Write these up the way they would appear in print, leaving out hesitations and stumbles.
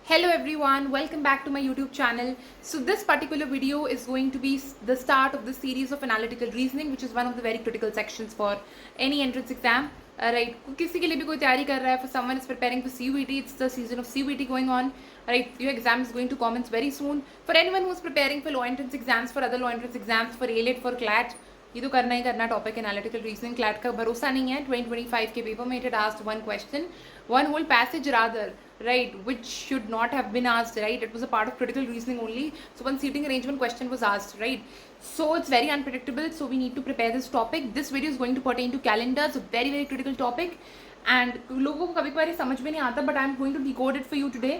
Hello everyone, welcome back to my YouTube channel. So this particular video is going to be the start of the series of analytical reasoning, which is one of the very critical sections for any entrance exam. Right, किसी के लिए भी कोई तैयारी कर रहा है, for someone is preparing for CUET, it's the season of CUET going on. Right, your exam is going to commence very soon. For anyone who is preparing for law entrance exams, for other law entrance exams, for ALET, for CLAT, ये तो करना ही करना topic analytical reasoning. CLAT का भरोसा नहीं है. 2025 के paper में it asked one question, one whole passage rather, right, which should not have been asked, right? It was a part of critical reasoning only. So one seating arrangement question was asked, right? So it's very unpredictable, so we need to prepare this topic. This video is going to pertain to calendars, a very very critical topic, and लोगों को कभी कभार समझ में नहीं आता, but I'm going to decode it for you today.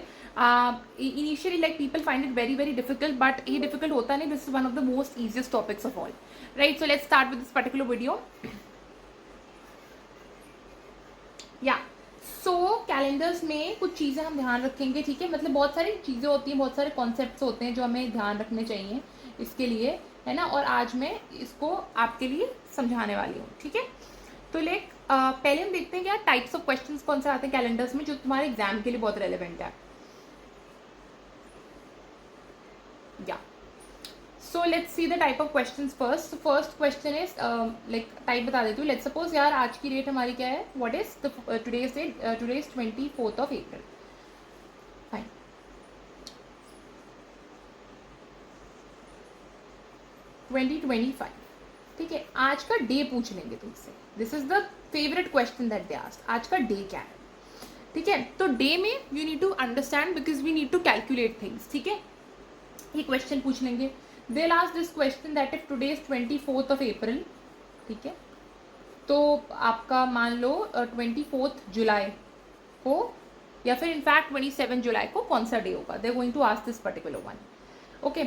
Initially, like, people find it very very difficult, but ये difficult होता नहीं. This is one of the most easiest topics of all, right? So let's start with this particular video. Yeah. So calendars में कुछ चीज़ें हम ध्यान रखेंगे, ठीक है. मतलब बहुत सारी चीज़ें होती हैं, बहुत सारे कॉन्सेप्ट्स होते हैं जो हमें ध्यान रखने चाहिए इसके लिए, है ना. और आज मैं इसको आपके लिए समझाने वाली हूँ, ठीक है. तो पहले हम देखते हैं क्या टाइप्स ऑफ क्वेश्चंस कौन से आते हैं कैलेंडर्स में जो तुम्हारे एग्जाम के लिए बहुत रेलिवेंट है. या So let's see the type of questions first. So first question is type बता देती हूँ. Let's suppose यार आज की डेट हमारी क्या है. What is the today's date? Today is 24th of April. Fine. ठीक है. आज का डे पूछ लेंगे तुमसे. This is the favorite question that they ask. आज का डे क्या है, ठीक है. तो डे में you need to understand because we need to calculate things, ठीक है. ये क्वेश्चन पूछ लेंगे. They'll ask this question that if today is 24th of April, ठीक है, तो आपका मान लो 24th जुलाई को या फिर इनफैक्ट 27 जुलाई को कौन सा डे होगा. They're going to ask this particular one. Okay.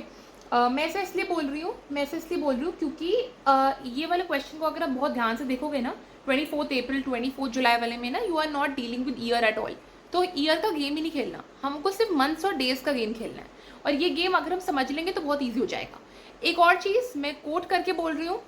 मैं ऐसे इसलिए बोल रही हूँ क्योंकि ये वाले क्वेश्चन को अगर आप बहुत ध्यान से देखोगे ना, 24th अप्रैल 24th जुलाई वाले में ना, you are not dealing with year at all. तो ईयर का गेम ही नहीं खेलना, हमको सिर्फ मंथ्स और डेज का गेम खेलना है. और ये गेम अगर हम समझ लेंगे तो बहुत ईजी हो जाएगा. एक और चीज़ मैं कोट करके बोल रही हूँ,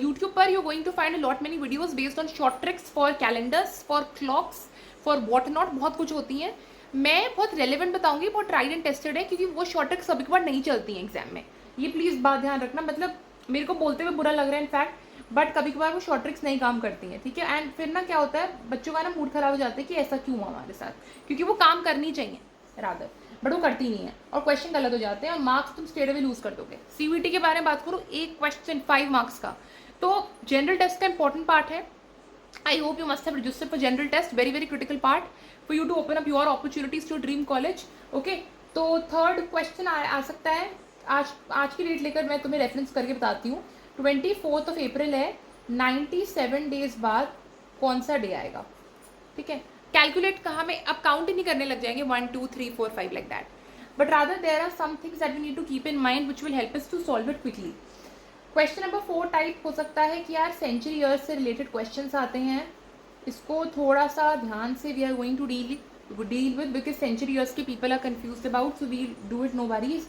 यूट्यूब पर you going to find lot many videos based on short tricks for calendars, for clocks, for what not. बहुत कुछ होती हैं. मैं बहुत रेलिवेंट बताऊंगी, बहुत ट्राइड एंड टेस्टेड है, क्योंकि वो शॉर्ट ट्रिक्स कभी कभार नहीं चलती हैं एग्जाम में. ये प्लीज़ बात ध्यान रखना. मतलब मेरे को बोलते हुए बुरा लग रहा है इनफैक्ट, बट कभी कभार वो शॉर्ट ट्रिक्स नहीं काम करती हैं, ठीक है. एंड फिर ना क्या होता है, बच्चों का ना मूड खराब हो जाता है कि ऐसा क्यों हुआ हमारे साथ, क्योंकि वो काम करनी चाहिए रादर, बट वो करती नहीं है और क्वेश्चन गलत हो जाते हैं और मार्क्स तुम स्ट्रेट अवे लूज कर दोगे. सीयूईटी के बारे में बात करूँ, एक क्वेश्चन 5 मार्क्स का, तो जनरल टेस्ट का इंपॉर्टेंट पार्ट है. I hope you must have registered for general test. Very very critical part for you to open up your opportunities to dream college. Okay. तो थर्ड क्वेश्चन आ सकता है. आज की डेट लेकर मैं तुम्हें रेफरेंस करके बताती हूँ. 24th ऑफ अप्रैल है, 97 डेज बाद कौन सा डे आएगा, ठीक है. कैलकुलेट कहाँ में, अब काउंट ही नहीं करने लग जाएंगे 1 2 3 4 5 like that, but rather there are some things that we need to keep in mind which will help us to solve it quickly. Question number 4 type हो सकता है कि यार सेंचुरी ईयर्स से रिलेटेड क्वेश्चंस आते हैं, इसको थोड़ा सा ध्यान से we are going to deal with because century years के people are confused about, so we do it, no worries.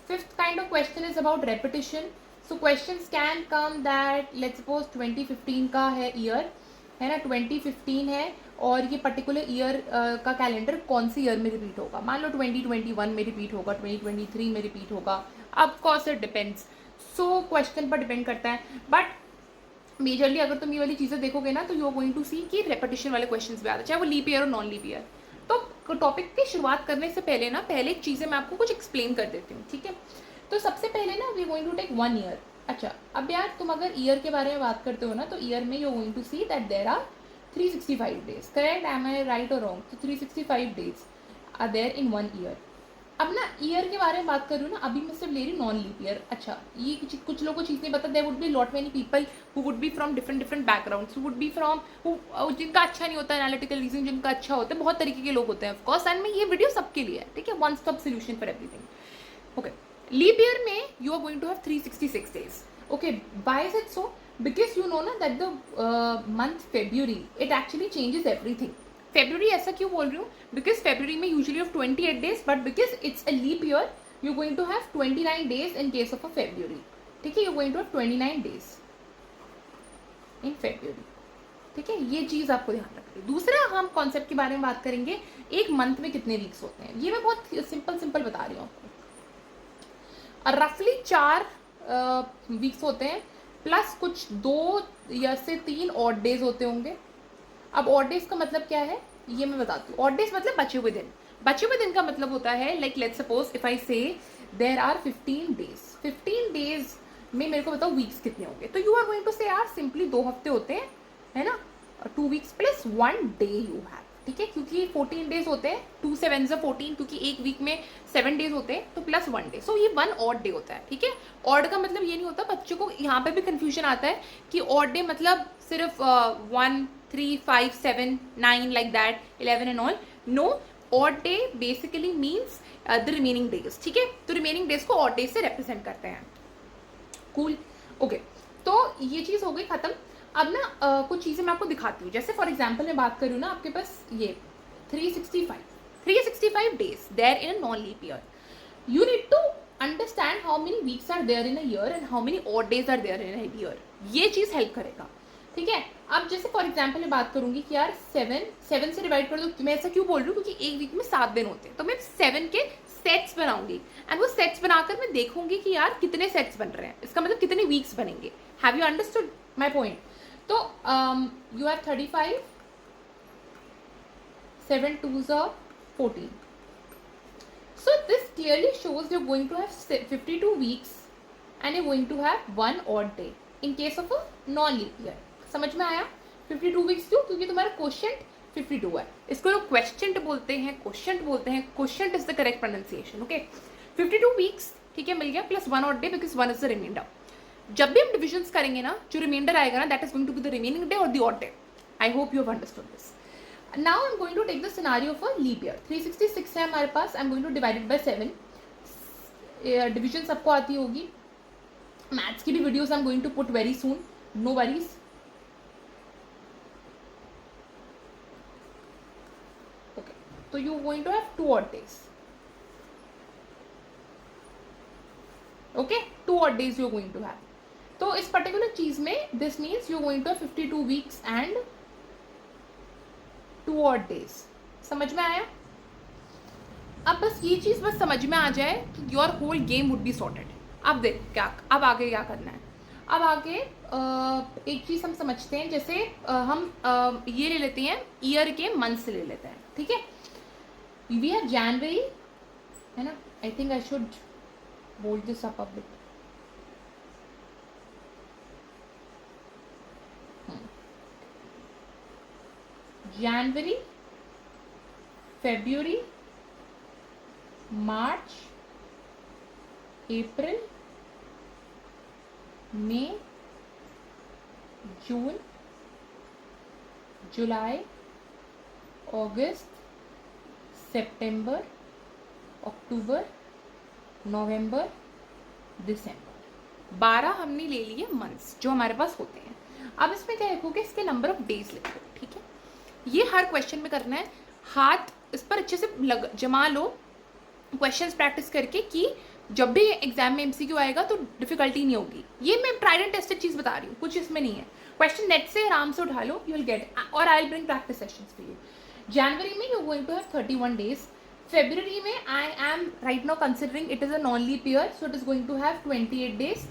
Fifth kind of question is about repetition. So questions can come that let's suppose 2015 का है year, है ना, 2015 है और ये particular year का calendar कौन सी ईयर में रिपीट होगा. मान लो 2021 में रिपीट होगा, 2023 में रिपीट होगा. Of course it depends, so question पर डिपेंड करता है. बट मेजरली अगर तुम ये वाली चीज़ें देखोगे ना, तो यू आर गोइंग टू सी कि रेपिटेशन वाले क्वेश्चंस भी आते हैं, चाहे वो लीप ईयर और नॉन लीप ईयर. तो टॉपिक की शुरुआत करने से पहले ना, पहले एक चीज़ें मैं आपको कुछ एक्सप्लेन कर देती हूँ, ठीक है. तो सबसे पहले ना we going to take 1 year. अच्छा, अब यार तुम अगर ईयर के बारे में बात करते हो ना, तो ईयर में you going to see that there are 365 days. Correct? Am I right और रॉन्ग? तो 365 days are there in 1 year. अब ना ईयर के बारे में बात कर रही हूँ ना, अभी मैं सिर्फ ले रही हूँ नॉन लीप ईयर. अच्छा, ये कुछ लोगों को चीज़ नहीं पता. There would be lot many people who would be from different backgrounds, who would be from जिनका अच्छा नहीं होता एनालिटिकल रीजनिंग, जिनका अच्छा होता है, बहुत तरीके के लोग होते हैं ऑफकोर्स. एंड में ये वीडियो सबके लिए है, ठीक है, one stop solution for everything. Okay. Leap year में you are going to have 366 days. Okay, why is it so? Because you know ना that the month February it actually changes everything. February ऐसा क्यों बोल रही हूँ? Because February में usually have 28 days, but because it's a leap year, you're going to have 29 days in case of a February. ठीक है, you're going to have 29 days in February. ठीक है, ये चीज आपको ध्यान रखनी है। दूसरा हम कॉन्सेप्ट के बारे में बात करेंगे, एक मंथ में कितने वीक्स होते हैं। ये मैं बहुत सिंपल बता रही हूँ आपको। रफली 4 वीक्स होते हैं, प्लस कुछ 2 या से 3 ऑड डेज होते होंगे। अब ऑड डेज का मतलब क्या है ये मैं बताती हूँ। ऑड डेज मतलब बचे हुए दिन। बचे हुए दिन का मतलब होता है like let's suppose if I से देयर आर 15 डेज, 15 डेज में मेरे को बताओ वीक्स कितने होंगे। तो यू आर गोइंग टू से यार सिंपली 2 हफ्ते होते हैं, है ना, 2 weeks plus 1 day you have, ठीक है, क्योंकि 14 डेज होते हैं, 2 से 7 14, क्योंकि एक वीक में 7 डेज होते हैं, तो प्लस 1 डे, सो ये 1 ऑड डे होता है। ठीक है, ऑड का मतलब ये नहीं होता, बच्चों को यहाँ पे भी कंफ्यूजन आता है कि ऑड डे मतलब सिर्फ 1 3 5 7 9 like that 11 and all. No, odd day basically means the remaining days. ठीक है, तो रिमेनिंग डेज को ऑड डे से रिप्रेजेंट करते हैं। कूल, ओके, तो ये चीज हो गई खत्म। अब ना कुछ चीजें मैं आपको दिखाती हूँ। जैसे फॉर एग्जाम्पल मैं बात करूँ ना, आपके पास ये 365 days there in a non leap year. You need to understand how many weeks are there in a year and how many odd days are there in a year. ये चीज help करेगा। ठीक है, अब जैसे फॉर एग्जाम्पल मैं बात करूंगी कि यार 7 से डिवाइड कर दो। मैं ऐसा क्यों बोल रही हूँ, क्योंकि एक वीक में 7 दिन होते हैं, तो मैं 7 के सेट्स बनाऊंगी एंड वो सेट्स बनाकर मैं देखूंगी कि यार कितने सेट्स बन रहे हैं, इसका मतलब कितने वीक्स बनेंगे। Have you understood my point? तो you have 35, 7 2s are 14. So this clearly shows you're going to have 52 weeks and you're going to have 1 odd day in case of a non-leap year. समझ में आया? 52 weeks क्यों? क्योंकि तुम्हारा question 52 है। इसको लोग क्वेश्चन बोलते हैं, क्वेश्चन बोलते हैं, question is the correct pronunciation. Okay, 52 weeks, ठीक है, मिल गया, plus 1 odd day because 1 is the reminder. जब भी हम डिविजन्स करेंगे ना, जो रिमाइंडर आएगा ना, that is going to be the remaining day और the odd day. I hope you have understood this. Now I'm going to take the scenario of a leap year. 366 है हमारे पास, I'm going to divide it by 7. Division सबको आती होगी, maths की भी videos I'm going to put very soon, no worries. Okay, so you're going to have 2 odd days. Okay, 2 odd days you're going to have. तो इस particular चीज में this means you're going to have 52 weeks and 2 odd days. समझ में आया? अब बस ये चीज बस समझ में आ जाए कि your whole game would be sorted. अब देख क्या, अब आगे क्या करना है। अब आगे एक चीज हम समझते हैं, जैसे हम ये ले लेते हैं, ईयर के मंथ से ले लेते हैं। ठीक है, वी हैव जनवरी, है ना, I think I should bold this up a bit. January, February, March, April, May, June, July, August, September, October, November, December। 12 हमने ले लिए मंथ्स जो हमारे पास होते हैं। अब इसमें क्या लिखोगे, इसके नंबर ऑफ डेज लिखो। ठीक है, ये हर क्वेश्चन में करना है, हाथ इस पर अच्छे से जमा लो क्वेश्चंस प्रैक्टिस करके, कि जब भी एग्जाम में एमसीक्यू आएगा तो डिफिकल्टी नहीं होगी। ये मैं ट्राइड एंड टेस्टेड चीज बता रही हूँ, कुछ इसमें नहीं है। क्वेश्चन नेट से आराम से उठा लो, यू विल गेट, और I will bring practice sessions for you. January में you going to have 31 days. February में I am right now considering it is a non leap year, so it is going to have 28 days.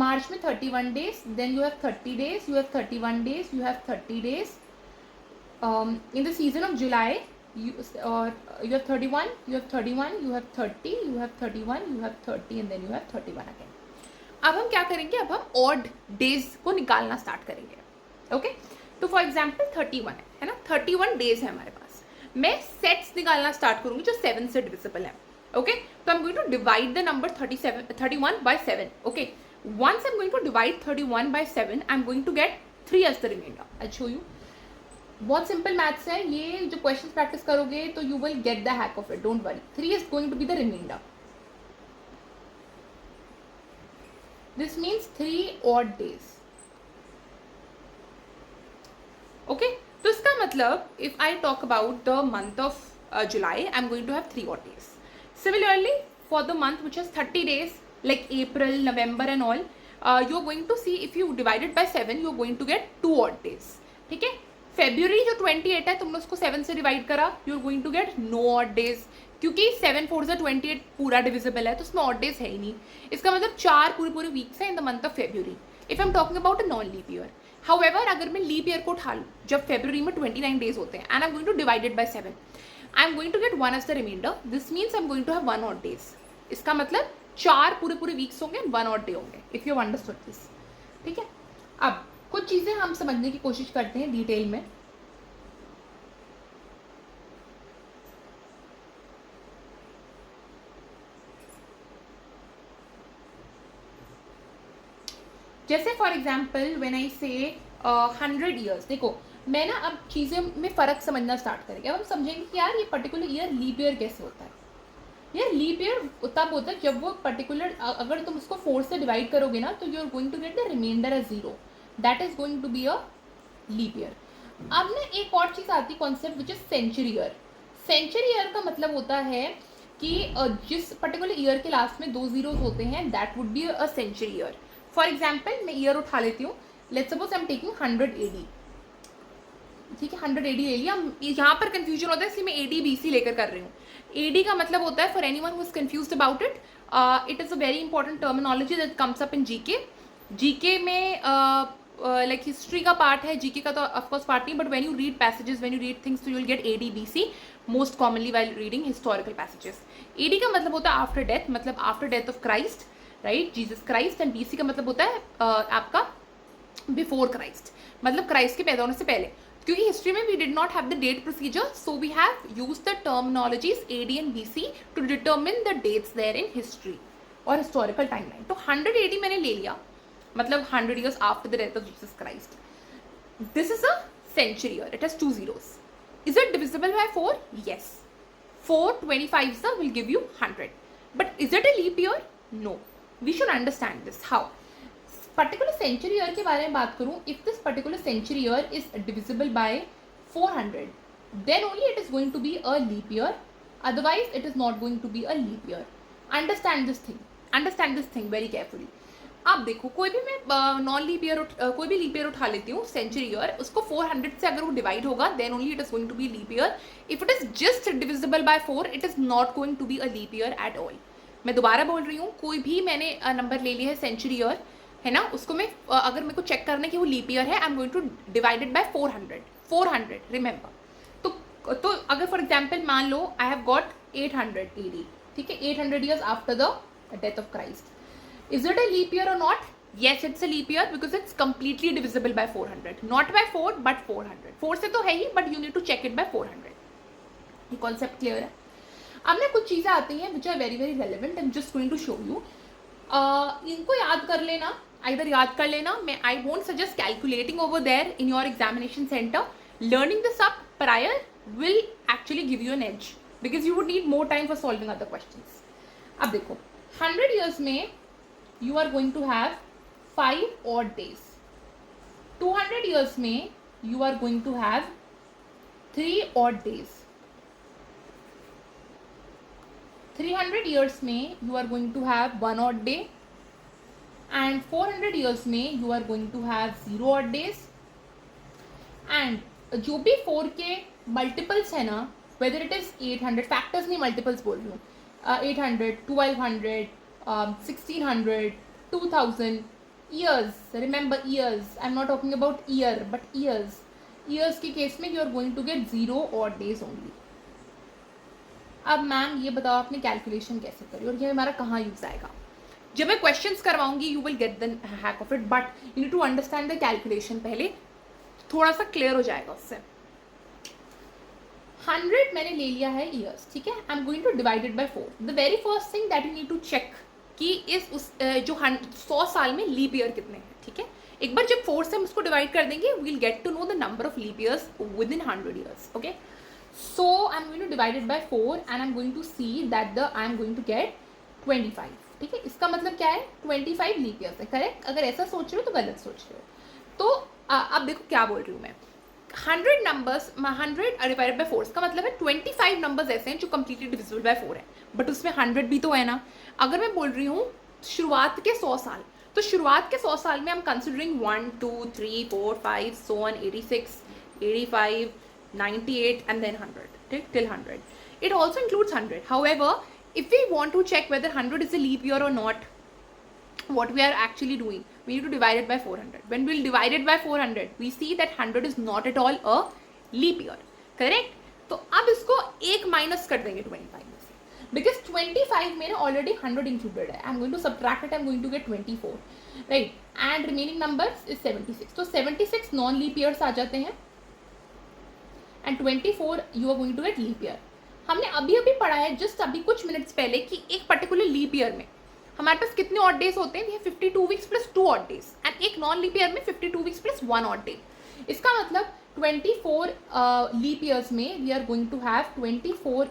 March में 31 days, then you have 30 days, you have 31 days, you have 30 days. In the season of July, you have 31, you have 31, you have 30, you have 31, you have 30, and then you have 31 again. अब हम क्या करेंगे, अब हम odd days को निकालना start करेंगे। Okay, तो फॉर एग्जाम्पल 31 है ना, 31 डेज है हमारे पास। मैं सेट्स निकालना स्टार्ट करूंगी जो 7 से डिविजिबल है। ओके, तो I am going to divide the number 31 by 7। Okay, once I'm going to divide 31 by 7, I'm going to get 3 as the remainder. I'll show you. बहुत सिंपल मैथ्स है ये, जो क्वेश्चंस प्रैक्टिस करोगे तो you will get the hack of it, don't worry. 3 is going to be the reminder. This means 3 odd days. Okay, तो इसका मतलब if I talk about the month of July, I am going to have 3 odd days. Similarly for the month which has 30 days like April, November and all, you're going to see if you divide it by 7, you're going to get 2 odd days. ठीक है। February जो 28 है, तुमने उसको 7 से divide करा, you are going to get no odd days, क्योंकि 7 4 28 पूरा डिविजिबल है, तो उसमें ऑड डेज है ही नहीं। इसका मतलब 4 पूरे वीक्स है in the month of February, if I am talking about a non leap year. However अगर मैं लीप ईयर को उठा लूँ, जब फेब्रुवरी में 29 डेज होते हैं, and I am going to divided by 7, I am going to get 1 as the reminder, this means I am going to have 1 odd days. इसका मतलब 4 पूरे वीक्स होंगे, 1 ऑड डे होंगे, इफ यू अंडरस्टूड दिस। ठीक है। अब कुछ चीजें हम समझने की कोशिश करते हैं डिटेल में। जैसे फॉर एग्जाम्पल व्हेन आई से 100 ईयर्स, देखो मैं ना अब चीज़ें में फ़र्क समझना स्टार्ट करेंगे। अब हम समझेंगे कि यार ये पर्टिकुलर ईयर लीप ईयर कैसे होता है। यार लीप ईयर तब होता है जब वो पर्टिकुलर, अगर तुम उसको 4 से डिवाइड करोगे ना, तो you are going to get the reminder as 0, that is going to be a leap year. अब ना एक और चीज़ आती है concept which is century year. Century year का मतलब होता है कि जिस पर्टिकुलर ईयर के लास्ट में 2 जीरोज होते हैं, that would be a century year. For example मैं ईयर उठा लेती हूँ, let's suppose I am taking 100 AD, ठीक है, 100 AD ले लिया। यहाँ पर कंफ्यूजन होता है, इसलिए मैं AD BC लेकर कर रही हूँ। AD का मतलब होता है, for anyone who is confused about it, it is a very important terminology that comes up in GK. GK में लाइक हिस्ट्री का पार्ट है, जीके का तो ऑफकोर्स पार्ट नहीं, but when you read passages, when you read things, you will gate AD BC most commonly while reading historical passages. AD का मतलब होता है आफ्टर डेथ, मतलब after death of Christ, right, Jesus Christ. And BC का मतलब होता है आपका बिफोर क्राइस्ट, मतलब क्राइस्ट के पैदा होने से पहले। क्योंकि हिस्ट्री में we did not have the date procedure, so we have used the terminologies AD and BC to determine the dates there in history और हिस्टोरिकल टाइमलाइन। तो 100 AD मैंने ले लिया, मतलब 100 years after the death of Jesus Christ. This is a century year. It has 2 zeros. Is it divisible by 4? Yes. 4 25s will give you 100. But is it a leap year? No. We should understand this. How? Particular century year के बारे में बात करूँ, if this particular century year is divisible by 400, then only it is going to be a leap year. Otherwise, it is not going to be a leap year. Understand this thing. Understand this thing very carefully. आप देखो, कोई भी मैं non leap year कोई भी leap year उठा लेती हूँ, सेंचुरी ईयर, उसको 400 से अगर वो डिवाइड होगा, then only it is going to be leap year. If it is just divisible by 4, it is not going to be a leap year at all. मैं दोबारा बोल रही हूँ, कोई भी मैंने नंबर ले लिया है सेंचुरी ईयर, है ना, उसको मैं अगर मेरे को चेक करना है कि वो लीप ईयर है, I am going to divided bye 400 remember. तो अगर फॉर एग्जाम्पल मान लो आई हैव गॉट 800 AD, ठीक है, 800 years after the death of Christ. Is it a leap year or not? Yes, it's a leap year because it's completely divisible by 400. Not by 4, but 400. 4 से तो है ही, but you need to check it by 400. ये concept clear है? अब ना कुछ चीज़ें आती हैं which are very very relevant. I'm just going to show you. इनको याद कर लेना, either याद कर लेना. मैं I won't suggest calculating over there in your examination center. Learning this up prior will actually give you an edge because you would need more time for solving other questions. अब देखो, 100 years में you are going to have 5 odd days. 200 years में you are going to have 3 odd days. 300 years में you are going to have 1 odd day. And 400 years में you are going to have 0 odd days. And जो भी 4 के multiples है ना, whether it is 800, factors नहीं multiples बोल रही हूँ, 800, 1200, 1600, 2000 years. Remember years. I'm not talking about year, but years. Years के केस में you are going to get 0 odd days only. अब मैम ये बताओ आपने कैलकुलेशन कैसे करी और ये हमारा कहाँ यूज आएगा? जब मैं क्वेश्चंस करवाऊंगी you will get the hack of it, but you need to understand the calculation पहले, थोड़ा सा क्लियर हो जाएगा उससे। 100 मैंने ले लिया है ईयर्स, ठीक है, I am going to divide it by 4। The very first thing that you need to check कि जो 100 साल में लीप ईयर कितने हैं, ठीक है। एक बार जब 4 से हम उसको डिवाइड कर देंगे, we will get to know the number of leap years within 100 years, okay. So I am going to divide it by 4 and I am going to see that I am going to get 25, ठीक है। इसका मतलब क्या है, 25 leap years है, correct. अगर ऐसा सोच रहे हो तो गलत सोच रहे हो। तो अब देखो क्या बोल रही हूँ मैं, 100 नंबर्स 100 डिवाइडेड बाय 4, इसका मतलब है 25 नंबर्स ऐसे हैं जो कंप्लीटली डिविजिबल बाय 4 है, बट उसमें 100 भी तो है ना। अगर मैं बोल रही हूँ शुरुआत के 100 साल, तो शुरुआत के 100 साल में हम considering 1 2 3 4 5 so on 86 85 98 and then 100 till 100. It also includes 100. However, if we want to check whether 100 is a leap year or not, what we are actually doing, we need to divide it by 400. When we'll divide it by 400, we see that 100 is not at all a leap year. Correct? तो अब इसको एक minus कर देंगे 25 में से, because 25 में ना ऑलरेडी 100 इंक्लूडेड है. I am going to subtract it, I am going to get 24, right, and remaining numbers is 76. तो 76 नॉन लीप ईयर्स आ जाते हैं and 24 you are going to get leap year. हमने अभी अभी पढ़ा है जस्ट अभी कुछ मिनट्स पहले कि एक पर्टिकुलर लीप ईयर में हमारे पास कितने ऑड डेज होते हैं, 52 weeks plus 2 odd days, and एक नॉन लीप ईयर में 52 वीक्स प्लस 1 ऑड डे. इसका मतलब 24 लीप ईयर्स में we are going to have 24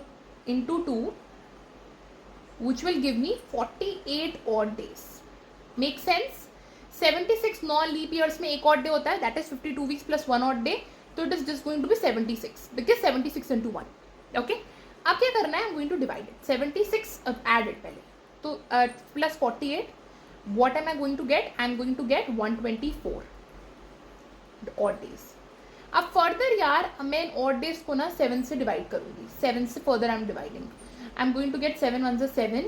into 2 which will give me 48 odd days. Make sense? 76 non leap years में एक odd day होता है, that is 52 weeks plus 1 odd day, तो it is just going to be 76 because 76 into 1. Okay? अब क्या करना है, I'm going to divide it. 76 add it पहले, तो plus 48, what am I going to get? I'm going to get 124 odd days. अब further यार मैं इन ऑड डेज को ना 7 से डिवाइड करूंगी. 7 से further I am dividing. I am going to get 7 1 is 7,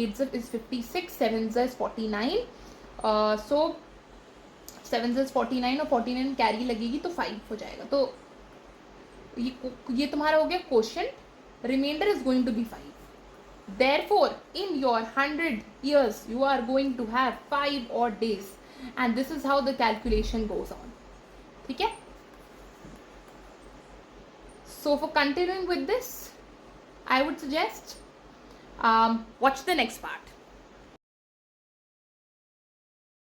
8 is 56, 7 is 49. So 7 is 49 और 49 carry लगेगी तो 5 हो जाएगा. तो ये तुम्हारा हो गया quotient. Reminder is going to be 5. Therefore, in your 100 years, you are going to have 5 odd days, and this is how the calculation goes on. ठीक है? So for continuing with this, I would suggest watch the next part.